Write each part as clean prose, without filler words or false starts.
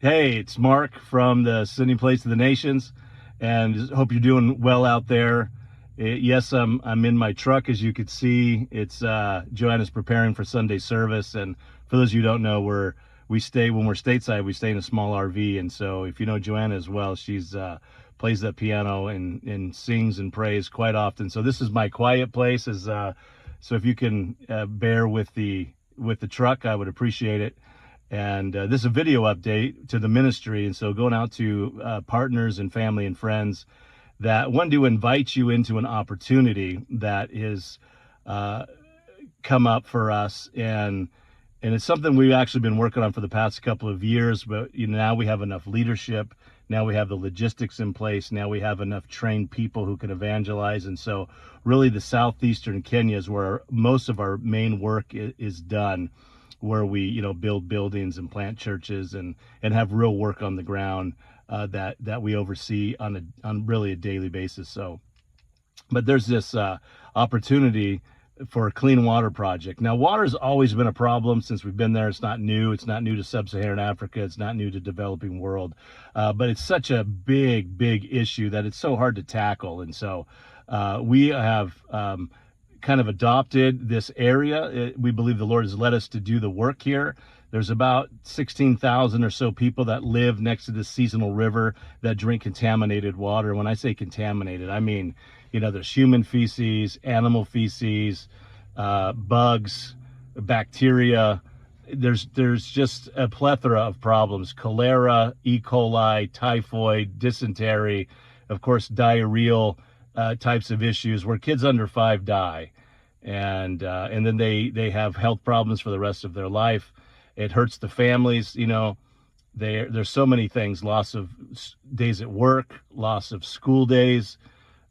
Hey, it's Mark from the Sending Place of the Nations, and hope you're doing well out there. Yes, I'm in my truck, as you could see. It's Joanna's preparing for Sunday service, and for those of you who don't know, we stay when we're stateside. We stay in a small RV, and so if you know Joanna as well, she's plays that piano and sings and prays quite often. So this is my quiet place. So if you can bear with the truck, I would appreciate it. And this is a video update to the ministry. And so going out to partners and family and friends that want to invite you into an opportunity that is come up for us. And it's something we've actually been working on for the past couple of years, but now we have enough leadership. Now we have the logistics in place. Now we have enough trained people who can evangelize. And so really the Southeastern Kenya is where most of our main work is done, where we build buildings and plant churches and have real work on the ground that we oversee on really a daily basis. So but there's this opportunity for a clean water project. Now, water's always been a problem since we've been there. It's not new. It's not new to sub-Saharan Africa. It's not new to developing world. But it's such a big issue that it's so hard to tackle. And so we have kind of adopted this area. We believe the Lord has led us to do the work here. There's about 16,000 or so people that live next to this seasonal river that drink contaminated water. When I say contaminated, I mean, there's human feces, animal feces, bugs, bacteria. There's just a plethora of problems: cholera, E. coli, typhoid, dysentery, of course, diarrheal types of issues where kids under 5 die, and then they have health problems for the rest of their life. It hurts the families. There's so many things: loss of days at work, loss of school days,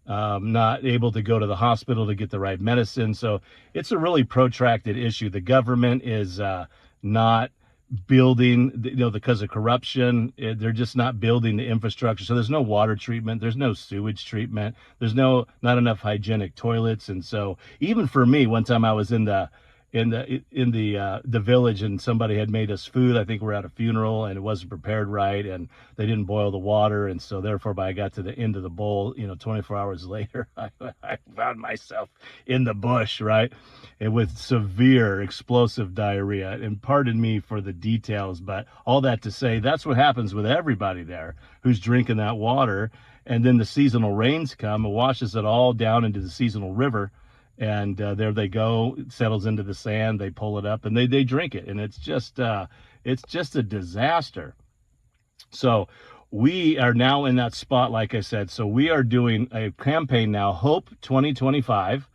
not able to go to the hospital to get the right medicine. So it's a really protracted issue. The government is not building, because of corruption. They're just not building the infrastructure. So there's no water treatment, there's no sewage treatment, there's not enough hygienic toilets. And so even for me, one time I was in the village, and somebody had made us food. I think we're at a funeral, and it wasn't prepared right, and they didn't boil the water. And so therefore, by I got to the end of the bowl, 24 hours later, I found myself in the bush, right? And with severe explosive diarrhea. And pardon me for the details, but all that to say, that's what happens with everybody there who's drinking that water. And then the seasonal rains come and washes it all down into the seasonal river. And there they go. It settles into the sand. They pull it up and they drink it, and it's just a disaster. So we are now in that spot, like I said. So we are doing a campaign now, Hope 2025,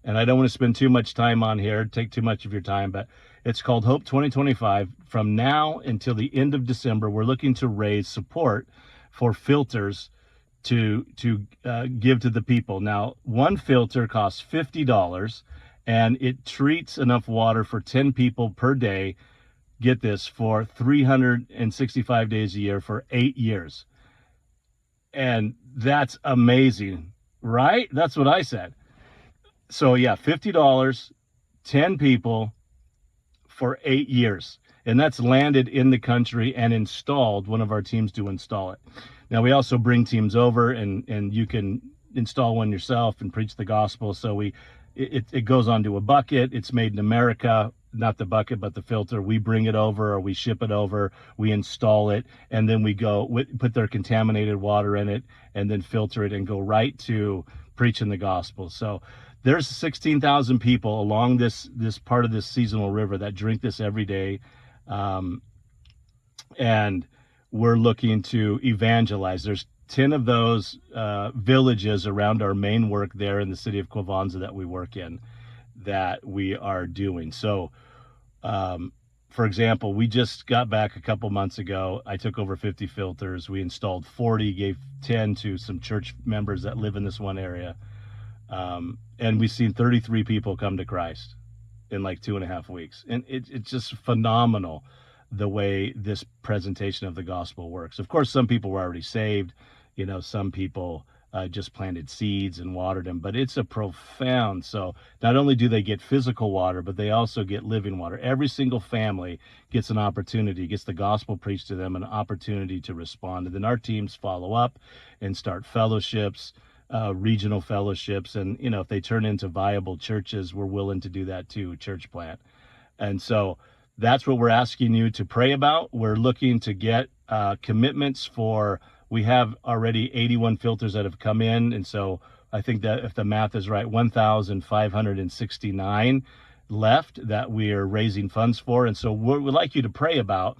and I don't want to spend too much time on here, take too much of your time, but it's called Hope 2025. From now until the end of December, we're looking to raise support for filters to give to the people. Now, one filter costs $50, and it treats enough water for 10 people per day. Get this, for 365 days a year for 8 years. And that's amazing, right? That's what I said. So yeah, $50, 10 people for 8 years. And that's landed in the country and installed. One of our teams to install it. Now, we also bring teams over, and you can install one yourself and preach the gospel. So it goes onto a bucket. It's made in America, not the bucket, but the filter. We bring it over, or we ship it over. We install it, and then we put their contaminated water in it, and then filter it and go right to preaching the gospel. So there's 16,000 people along this part of this seasonal river that drink this every day. And we're looking to evangelize. There's 10 of those villages around our main work there in the city of Kwanza that we work in that we are doing. So, for example, we just got back a couple months ago. I took over 50 filters. We installed 40, gave 10 to some church members that live in this one area. And we've seen 33 people come to Christ in like 2.5 weeks. And it's just phenomenal the way this presentation of the gospel works. Of course, some people were already saved. Some people just planted seeds and watered them, but it's a profound. So not only do they get physical water, but they also get living water. Every single family gets an opportunity, gets the gospel preached to them, an opportunity to respond. And then our teams follow up and start fellowships, regional fellowships. And, if they turn into viable churches, we're willing to do that too, church plant. And so that's what we're asking you to pray about. We're looking to get commitments for, we have already 81 filters that have come in. And so I think that if the math is right, 1,569 left that we are raising funds for. And so what we'd like you to pray about,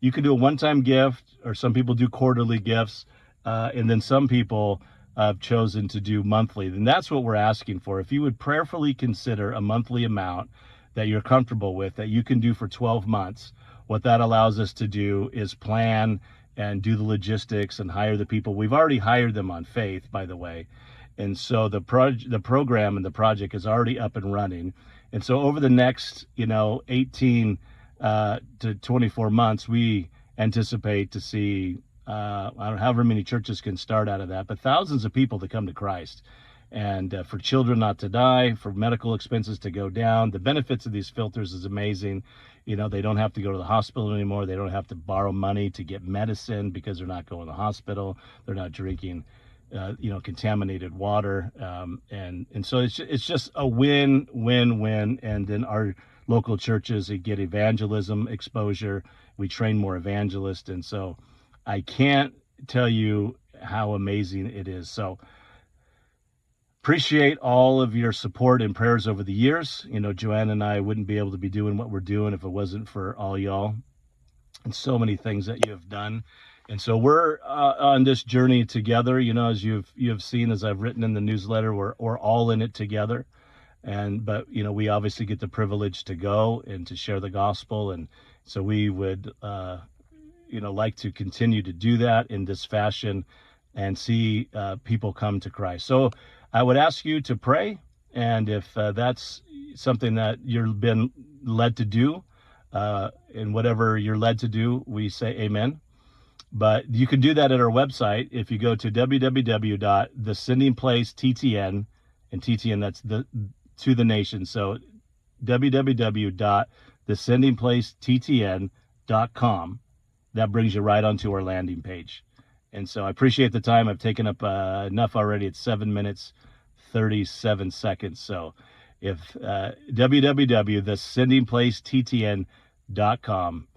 you can do a one-time gift, or some people do quarterly gifts. And then some people have chosen to do monthly. And that's what we're asking for. If you would prayerfully consider a monthly amount that you're comfortable with, that you can do for 12 months, what that allows us to do is plan and do the logistics and hire the people. We've already hired them on faith, by the way. And so the program and the project is already up and running. And so over the next, 18 to 24 months, we anticipate to see, I don't know, however many churches can start out of that, but thousands of people to come to Christ. And for children not to die, for medical expenses to go down. The benefits of these filters is amazing. They don't have to go to the hospital anymore. They don't have to borrow money to get medicine because they're not going to the hospital. They're not drinking, contaminated water. And so it's just a win. And then our local churches, they get evangelism exposure. We train more evangelists. And so I can't tell you how amazing it is. So appreciate all of your support and prayers over the years. Joanna and I wouldn't be able to be doing what we're doing if it wasn't for all y'all and so many things that you have done. And so we're on this journey together. As you have seen, as I've written in the newsletter, we're all in it together. But we obviously get the privilege to go and to share the gospel. And so we would, like to continue to do that in this fashion and see people come to Christ. So I would ask you to pray, and if that's something that you've been led to do, and whatever you're led to do, we say amen. But you can do that at our website. If you go to www.thesendingplacettn, and TTN, that's to the nation, so www.thesendingplacettn.com, that brings you right onto our landing page. And so I appreciate the time. I've taken up enough already. It's 7 minutes, 37 seconds. So if www.thesendingplacettn.com,